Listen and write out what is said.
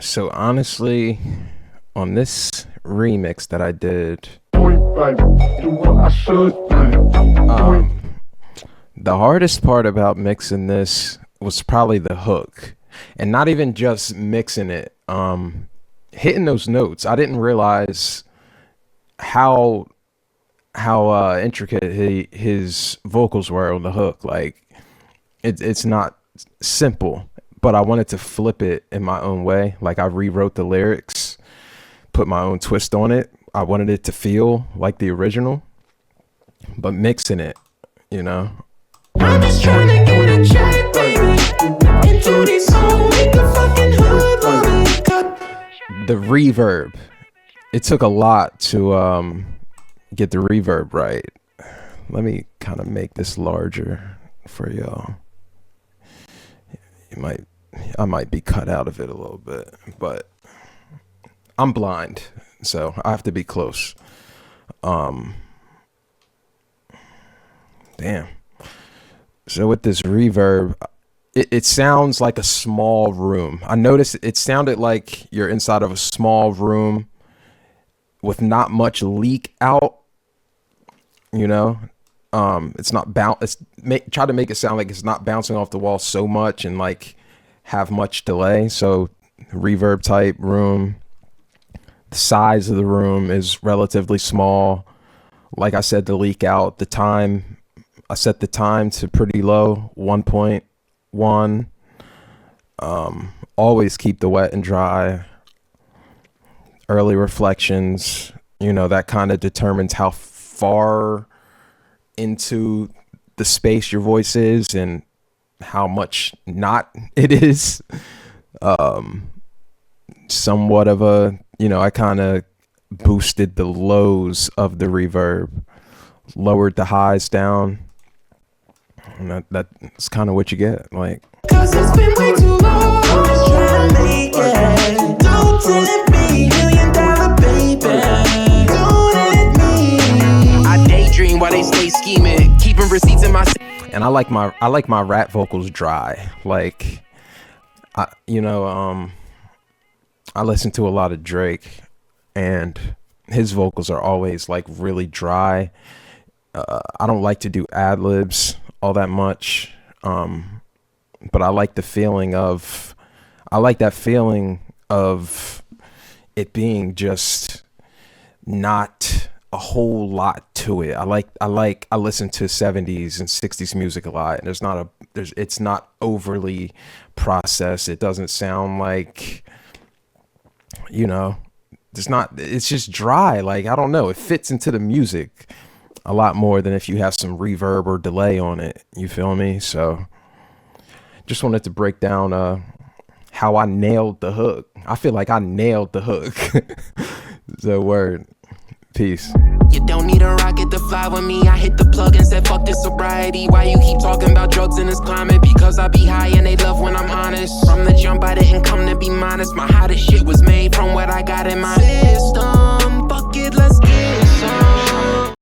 So honestly, on this remix that I did, the hardest part about mixing this was probably the hook, and not even just mixing it, hitting those notes. I didn't realize how intricate his vocals were on the hook. Like it's not simple, but I wanted to flip it in my own way. Like I rewrote the lyrics, put my own twist on it. I wanted it to feel like the original, but mixing it, you know. I'm just trying to get a check, baby. Into these songs, make the fucking hood love. The reverb. It took a lot to get the reverb right. Let me kind of make this larger for y'all. I might be cut out of it a little bit, but I'm blind, so I have to be close. Damn. So with this reverb, it sounds like a small room. I noticed it sounded like you're inside of a small room with not much leak out, you know. It's not try to make it sound like it's not bouncing off the wall so much and like have much delay. So reverb type room, the size of the room is relatively small. Like I said, the leak out, the time, I set the time to pretty low, 1.1. Always keep the wet and dry. Early reflections, you know, that kind of determines how far into the space your voice is and how much not it is. Somewhat of a, you know, I kind of boosted the lows of the reverb, lowered the highs down, and that's kind of what you get. Like, 'cause it's been way too long, trying to make it. Don't tell me $1 million, baby. Don't let me. I daydream while they stay scheming, keeping receipts in my. And I like my rap vocals dry. Like, I listen to a lot of Drake, and his vocals are always like really dry. I don't like to do ad libs all that much, but I like that feeling of it being just not a whole lot to it. I listen to 70s and 60s music a lot, and it's not overly processed. It doesn't sound like, you know, it's just dry. Like, I don't know, it fits into the music a lot more than if you have some reverb or delay on it. You feel me? So just wanted to break down how I nailed the hook. I feel like I nailed the hook. The word. Peace. You don't need a rocket to fly with me. I hit the plug and said fuck this sobriety. Why you keep talking about drugs in this climate? Because I be high and they love when I'm honest. From the jump I didn't come to be modest. My hottest shit was made from what I got in my system.